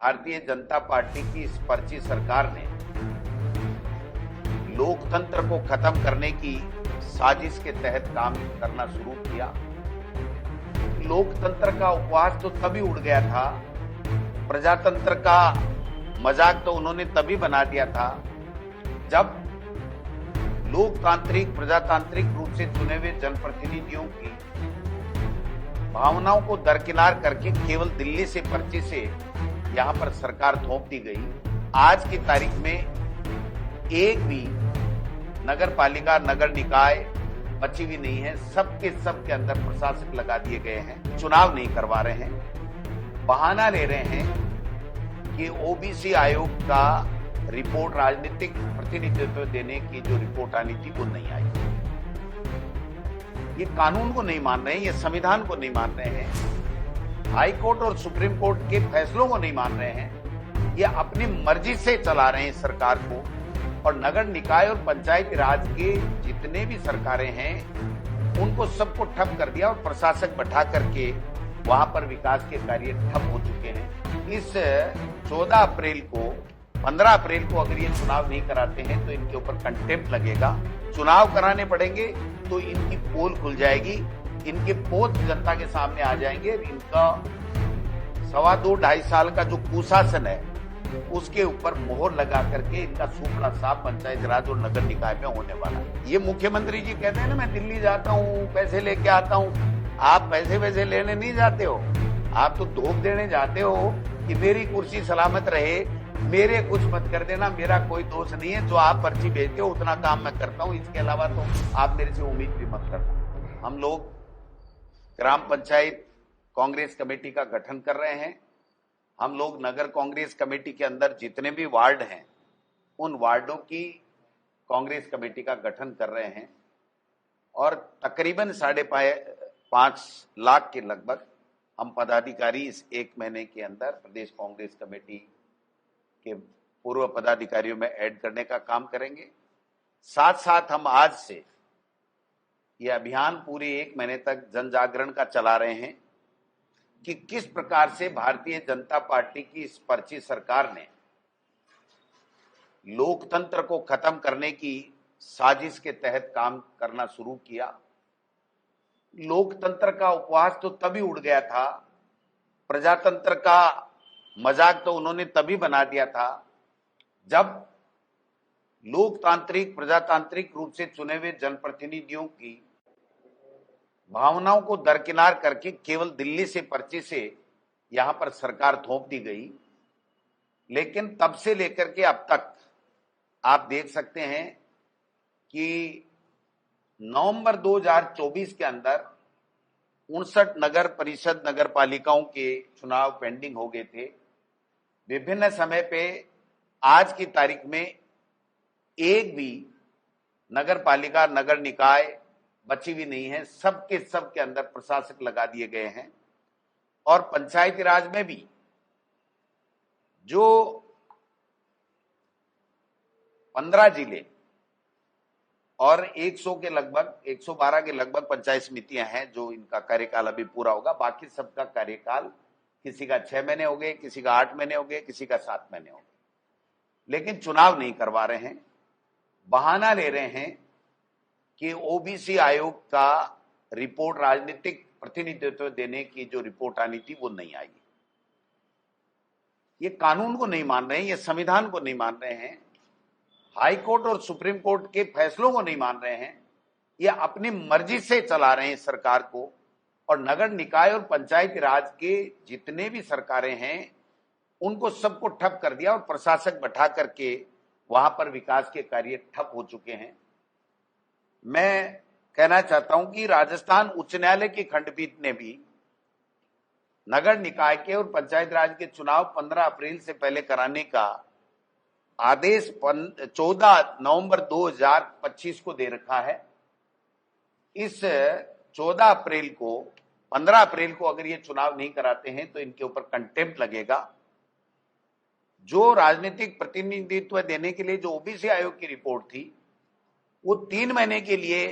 Bharatiya Janata party की इस पर्ची सरकार ने लोकतंत्र को खत्म करने की साजिश के तहत काम करना शुरू किया। लोकतंत्र का उपवास तो तभी उड़ गया था, प्रजातंत्र का मजाक तो उन्होंने तभी बना दिया था जब लोकतांत्रिक प्रजातांत्रिक रूप से चुने हुए जनप्रतिनिधियों की भावनाओं को दरकिनार करके केवल दिल्ली से पर्ची से यहां पर सरकार थोप दी गई। आज की तारीख में एक भी नगर पालिका नगर निकाय बची हुई नहीं है। सबके अंदर प्रशासक लगा दिए गए हैं, चुनाव नहीं करवा रहे हैं, बहाना ले रहे हैं कि ओबीसी आयोग का रिपोर्ट राजनीतिक प्रतिनिधित्व देने की जो रिपोर्ट आनी थी वो नहीं आई। ये कानून को नहीं मान रहे हैं, ये संविधान को नहीं मान रहे हैं, हाई कोर्ट और सुप्रीम कोर्ट के फैसलों को नहीं मान रहे हैं, ये अपनी मर्जी से चला रहे हैं सरकार को। और नगर निकाय और पंचायती राज के जितने भी सरकारें हैं उनको सबको ठप कर दिया और प्रशासक बैठा करके वहां पर विकास के कार्य ठप हो चुके हैं। इस 14 अप्रैल को 15 अप्रैल को अगर ये चुनाव नहीं कराते हैं तो इनके ऊपर कंटेम्प्ट लगेगा। चुनाव कराने पड़ेंगे तो इनकी पोल खुल जाएगी, इनके पोत जनता के सामने आ जाएंगे। इनका 2.5 साल का जो कुशासन है उसके ऊपर मोहर लगा करके इनका सूखड़ा साफ पंचायत राज और नगर निकाय में होने वाला है। ये मुख्यमंत्री जी कहते हैं ना, मैं दिल्ली जाता हूँ, पैसे लेके आता हूँ। आप पैसे वैसे लेने नहीं जाते हो, आप तो धोख देने जाते हो कि मेरी कुर्सी सलामत रहे, मेरे कुछ मत कर देना, मेरा कोई दोष नहीं है, जो आप पर्ची भेजते हो उतना काम मैं करता हूँ, इसके अलावा तो आप मेरे से उम्मीद भी मत करना। हम लोग ग्राम पंचायत कांग्रेस कमेटी का गठन कर रहे हैं। हम लोग नगर कांग्रेस कमेटी के अंदर जितने भी वार्ड हैं उन वार्डों की कांग्रेस कमेटी का गठन कर रहे हैं और तकरीबन 5.5 लाख के लगभग हम पदाधिकारी इस 1 महीने के अंदर प्रदेश कांग्रेस कमेटी के पूर्व पदाधिकारियों में ऐड करने का काम करेंगे। साथ साथ हम आज से यह अभियान पूरे 1 महीने तक जन जागरण का चला रहे हैं कि किस प्रकार से भारतीय जनता पार्टी की इस पर्ची सरकार ने लोकतंत्र को खत्म करने की साजिश के तहत काम करना शुरू किया। लोकतंत्र का उपवास तो तभी उड़ गया था, प्रजातंत्र का मजाक तो उन्होंने तभी बना दिया था जब लोकतांत्रिक प्रजातांत्रिक रूप से चुने हुए जनप्रतिनिधियों की भावनाओं को दरकिनार करके केवल दिल्ली से पर्ची से यहां पर सरकार थोप दी गई। लेकिन तब से लेकर के अब तक आप देख सकते हैं कि नवंबर 2024 के अंदर 59 नगर परिषद नगर पालिकाओं के चुनाव पेंडिंग हो गए थे। विभिन्न समय पे आज की तारीख में एक भी नगर पालिका नगर निकाय बची हुई नहीं है। सबके अंदर प्रशासक लगा दिए गए हैं और पंचायती राज में भी जो 15 जिले और 100 के लगभग 112 के लगभग पंचायत समितियां हैं जो इनका कार्यकाल अभी पूरा होगा। बाकी सबका कार्यकाल किसी का 6 महीने हो गए, किसी का 8 महीने हो गए, किसी का 7 महीने हो गए, लेकिन चुनाव नहीं करवा रहे हैं। बहाना ले रहे हैं कि ओबीसी आयोग का रिपोर्ट राजनीतिक प्रतिनिधित्व देने की जो रिपोर्ट आनी थी वो नहीं आई। ये कानून को नहीं मान रहे हैं, ये संविधान को नहीं मान रहे हैं, हाई कोर्ट और सुप्रीम कोर्ट के फैसलों को नहीं मान रहे हैं, ये अपनी मर्जी से चला रहे हैं सरकार को। और नगर निकाय और पंचायती राज के जितने भी सरकारें हैं उनको सबको ठप कर दिया और प्रशासक बैठा करके वहां पर विकास के कार्य ठप हो चुके हैं। मैं कहना चाहता हूं कि राजस्थान उच्च न्यायालय की खंडपीठ ने भी नगर निकाय के और पंचायत राज के चुनाव 15 अप्रैल से पहले कराने का आदेश 14 नवंबर 2025 को दे रखा है। इस 14 अप्रैल को 15 अप्रैल को अगर ये चुनाव नहीं कराते हैं तो इनके ऊपर कंटेम्प्ट लगेगा। जो राजनीतिक प्रतिनिधित्व देने के लिए जो ओबीसी आयोग की रिपोर्ट थी वो 3 महीने के लिए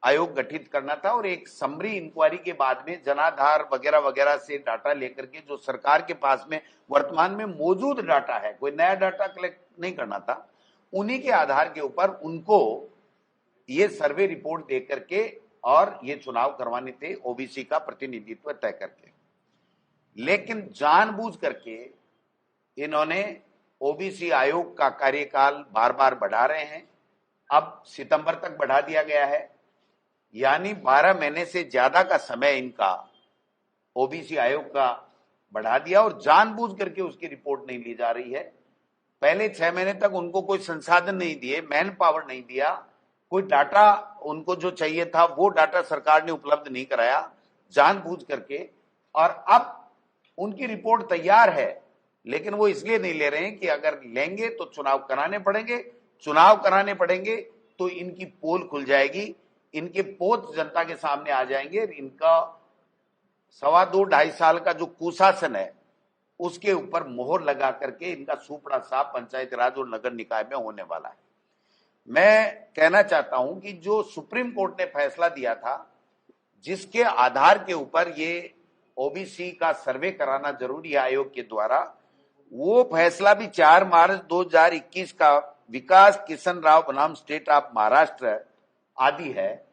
आयोग गठित करना था और एक समरी इंक्वायरी के बाद में जनाधार वगैरह वगैरह से डाटा लेकर के जो सरकार के पास में वर्तमान में मौजूद डाटा है, कोई नया डाटा कलेक्ट नहीं करना था, उन्हीं के आधार के ऊपर उनको ये सर्वे रिपोर्ट दे करके और ये चुनाव करवाने थे ओबीसी का प्रतिनिधित्व तय करके। लेकिन जानबूझ करके इन्होंने ओबीसी आयोग का कार्यकाल बार बार बढ़ा रहे हैं। अब सितंबर तक बढ़ा दिया गया है, यानी 12 महीने से ज्यादा का समय इनका ओबीसी आयोग का बढ़ा दिया और जानबूझ करके उसकी रिपोर्ट नहीं ली जा रही है। पहले 6 महीने तक उनको कोई संसाधन नहीं दिए, मैन पावर नहीं दिया, कोई डाटा उनको जो चाहिए था वो डाटा सरकार ने उपलब्ध नहीं कराया जानबूझ करके। और अब उनकी रिपोर्ट तैयार है, लेकिन वो इसलिए नहीं ले रहे हैं कि अगर लेंगे तो चुनाव कराने पड़ेंगे, चुनाव कराने पड़ेंगे तो इनकी पोल खुल जाएगी, इनके पोत जनता के सामने आ जाएंगे। इनका 2.5 साल का जो कुशासन है उसके ऊपर मोहर लगा करके इनका सुपड़ा साफ पंचायती राज और नगर निकाय में होने वाला है। मैं कहना चाहता हूं कि जो सुप्रीम कोर्ट ने फैसला दिया था, जिसके आधार के ऊपर ये ओबीसी का सर्वे कराना जरूरी है आयोग के द्वारा, वो फैसला भी 4 मार्च 2021 का विकास किशन राव बनाम स्टेट ऑफ महाराष्ट्र आदि है।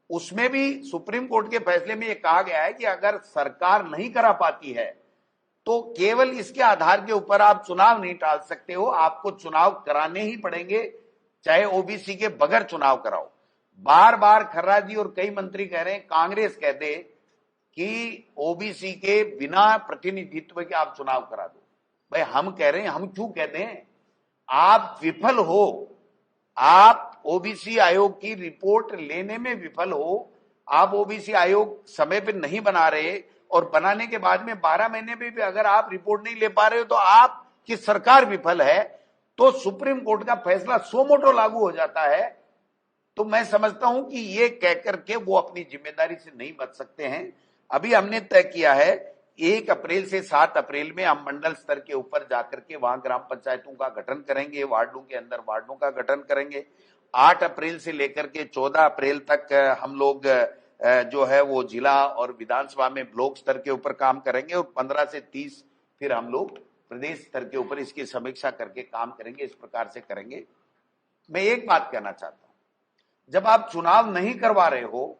उसमें भी सुप्रीम कोर्ट के फैसले में ये कहा गया है कि अगर सरकार नहीं करा पाती है तो केवल इसके आधार के ऊपर आप चुनाव नहीं टाल सकते हो, आपको चुनाव कराने ही पड़ेंगे, चाहे ओबीसी के बगैर चुनाव कराओ। बार बार खर्रा जी और कई मंत्री कह रहे हैं, कांग्रेस कह दे कि ओबीसी के बिना प्रतिनिधित्व के आप चुनाव करा दो। भाई हम कह रहे हैं, हम क्यों कहते हैं? आप विफल हो, आप ओबीसी आयोग की रिपोर्ट लेने में विफल हो, आप ओबीसी आयोग समय पे नहीं बना रहे और बनाने के बाद में 12 महीने में भी अगर आप रिपोर्ट नहीं ले पा रहे हो तो आपकी सरकार विफल है, तो सुप्रीम कोर्ट का फैसला सो मोटो लागू हो जाता है। तो मैं समझता हूं कि ये कहकर के वो अपनी जिम्मेदारी से नहीं बच सकते हैं। अभी हमने तय किया है 1 अप्रैल से 7 अप्रैल में हम मंडल स्तर के ऊपर जाकर के वहां ग्राम पंचायतों का गठन करेंगे, वार्डों के अंदर वार्डों का गठन करेंगे। 8 अप्रैल से लेकर के 14 अप्रैल तक हम लोग जो है वो जिला और विधानसभा में ब्लॉक स्तर के ऊपर काम करेंगे और 15 से 30 फिर हम लोग प्रदेश स्तर के ऊपर इसकी समीक्षा करके काम करेंगे। इस प्रकार से करेंगे। मैं एक बात कहना चाहता हूं, जब आप चुनाव नहीं करवा रहे हो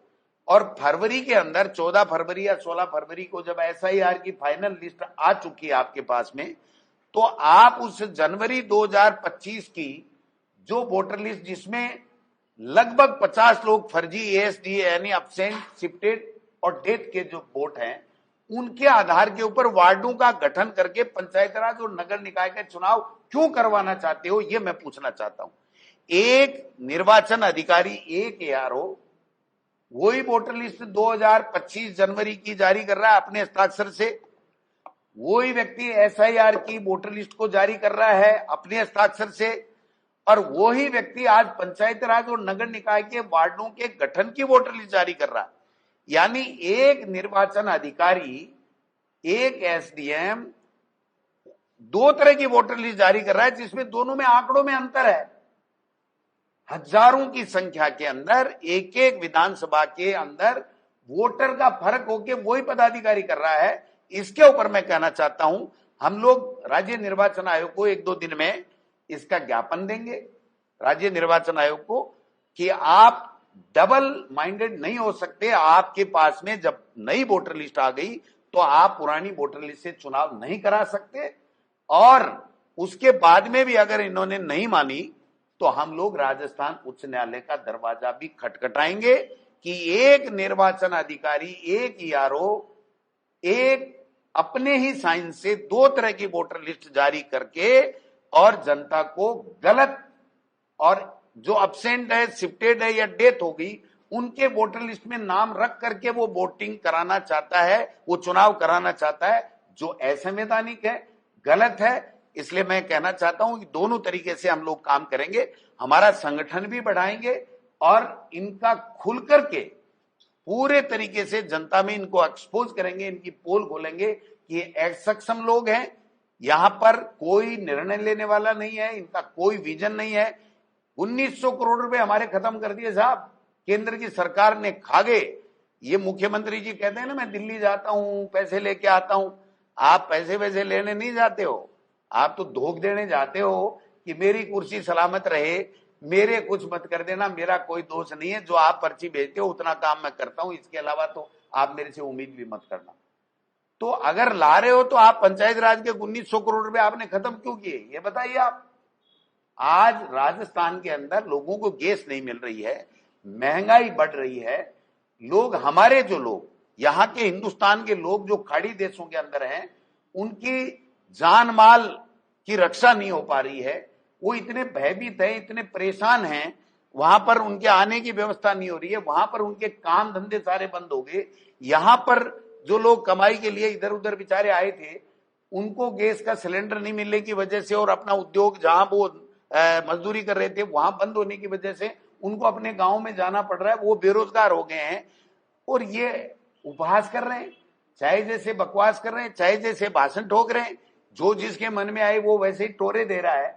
और फरवरी के अंदर 14 फरवरी या 16 फरवरी को जब एसआईआर की फाइनल लिस्ट आ चुकी है आपके पास में, तो आप उस जनवरी 2025 की जो वोटर लिस्ट जिसमें लगभग 50 लोग फर्जी एएसडी यानी एब्सेंट, शिफ्टेड और डेथ के जो वोट हैं, उनके आधार के ऊपर वार्डों का गठन करके पंचायत राज और नगर निकाय का चुनाव क्यों करवाना चाहते हो, यह मैं पूछना चाहता हूं। एक निर्वाचन अधिकारी, एक एआरओ वही वोटर लिस्ट 2025 जनवरी की जारी कर रहा है अपने हस्ताक्षर से, वही व्यक्ति एसआईआर की वोटर लिस्ट को जारी कर रहा है अपने हस्ताक्षर से, और वही व्यक्ति आज पंचायत राज और नगर निकाय के वार्डों के गठन की वोटर लिस्ट जारी कर रहा है। यानी एक निर्वाचन अधिकारी, एक एसडीएम 2 तरह की वोटर लिस्ट जारी कर रहा है, जिसमें दोनों में आंकड़ों में अंतर है। हजारों की संख्या के अंदर एक एक विधानसभा के अंदर वोटर का फर्क होके वही पदाधिकारी कर रहा है। इसके ऊपर मैं कहना चाहता हूं, हम लोग राज्य निर्वाचन आयोग को 1-2 दिन में इसका ज्ञापन देंगे राज्य निर्वाचन आयोग को कि आप डबल माइंडेड नहीं हो सकते। आपके पास में जब नई वोटर लिस्ट आ गई तो आप पुरानी वोटर लिस्ट से चुनाव नहीं करा सकते, और उसके बाद में भी अगर इन्होंने नहीं मानी तो हम लोग राजस्थान उच्च न्यायालय का दरवाजा भी खटखटाएंगे कि एक निर्वाचन अधिकारी, एक ईआरओ, एक अपने ही साइन से 2 तरह की वोटर लिस्ट जारी करके और जनता को गलत, और जो अब्सेंट है, शिफ्टेड है या डेथ हो गई, उनके वोटर लिस्ट में नाम रख करके वो वोटिंग कराना चाहता है, वो चुनाव कराना चाहता है, जो असंवैधानिक है, गलत है। इसलिए मैं कहना चाहता हूं कि दोनों तरीके से हम लोग काम करेंगे, हमारा संगठन भी बढ़ाएंगे और इनका खुल करके पूरे तरीके से जनता में इनको एक्सपोज करेंगे, इनकी पोल खोलेंगे कि ये सक्षम लोग हैं, यहां पर कोई निर्णय लेने वाला नहीं है, इनका कोई विजन नहीं है। 1900 करोड़ रुपए हमारे खत्म कर दिए साहब, केंद्र की सरकार ने खा गए। ये मुख्यमंत्री जी कहते हैं ना, मैं दिल्ली जाता हूं पैसे लेके आता हूं। आप पैसे वैसे लेने नहीं जाते हो, आप तो धोख देने जाते हो कि मेरी कुर्सी सलामत रहे, मेरे कुछ मत कर देना, मेरा कोई दोष नहीं है, जो आप पर्ची भेजते हो उतना काम मैं करता हूं, इसके अलावा तो आप मेरे से उम्मीद भी मत करना। तो अगर ला रहे हो तो आप पंचायत राज के 1900 करोड़ रुपए आपने खत्म क्यों किए, ये बताइए आप। आज राजस्थान के अंदर लोगों को गैस नहीं मिल रही है, महंगाई बढ़ रही है, लोग, हमारे जो लोग यहाँ के हिंदुस्तान के लोग जो खाड़ी देशों के अंदर हैं, उनकी जान माल की रक्षा नहीं हो पा रही है, वो इतने भयभीत है, इतने परेशान हैं, वहां पर उनके आने की व्यवस्था नहीं हो रही है, वहां पर उनके काम धंधे सारे बंद हो गए। यहाँ पर जो लोग कमाई के लिए इधर उधर बेचारे आए थे, उनको गैस का सिलेंडर नहीं मिलने की वजह से और अपना उद्योग जहां वो मजदूरी कर रहे थे वहां बंद होने की वजह से उनको अपने गांव में जाना पड़ रहा है, वो बेरोजगार हो गए हैं और ये उपहास कर रहे हैं, चाहे जैसे बकवास कर रहे हैं, चाहे जैसे भाषण ठोक रहे हैं, जो जिसके मन में आए वो वैसे ही टोरे दे रहा है।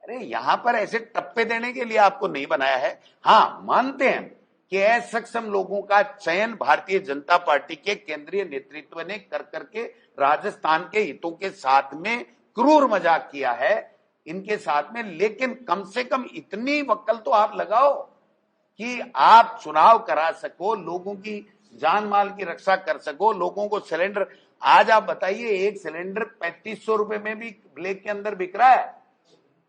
अरे यहां पर ऐसे टप्पे देने के लिए आपको नहीं बनाया है। हाँ, मानते हैं कि असक्षम लोगों का चयन भारतीय जनता पार्टी के केंद्रीय नेतृत्व ने कर करके राजस्थान के हितों के साथ में क्रूर मजाक किया है इनके साथ में, लेकिन कम से कम इतनी वक्कल तो आप लगाओ कि आप चुनाव करा सको, लोगों की जान माल की रक्षा कर सको, लोगों को सिलेंडर। आज आप बताइए, एक सिलेंडर 3500 रुपए में भी ब्लैक के अंदर बिक रहा है।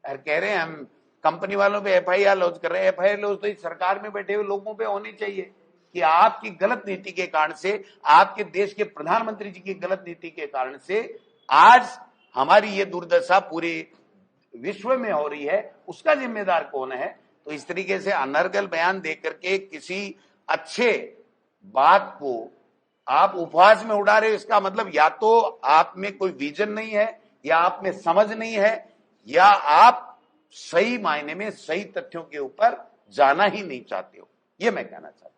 और कह रहे हैं हम कंपनी वालों पे एफआईआर लॉन्च कर रहे हैं। एफआईआर लॉन्च तो इस सरकार में बैठे हुए लोगों पे होनी चाहिए कि आपकी गलत नीति के कारण से, आपके देश के प्रधानमंत्री जी की गलत नीति के कारण से आज हमारी ये दुर्दशा पूरे विश्व में हो रही है, उसका जिम्मेदार कौन है। तो इस तरीके से अनर्गल बयान देकर के किसी अच्छे बात को आप उपहास में उड़ा रहे हो, इसका मतलब या तो आप में कोई विजन नहीं है, या आप में समझ नहीं है, या आप सही मायने में सही तथ्यों के ऊपर जाना ही नहीं चाहते हो। ये मैं कहना चाहता हूं।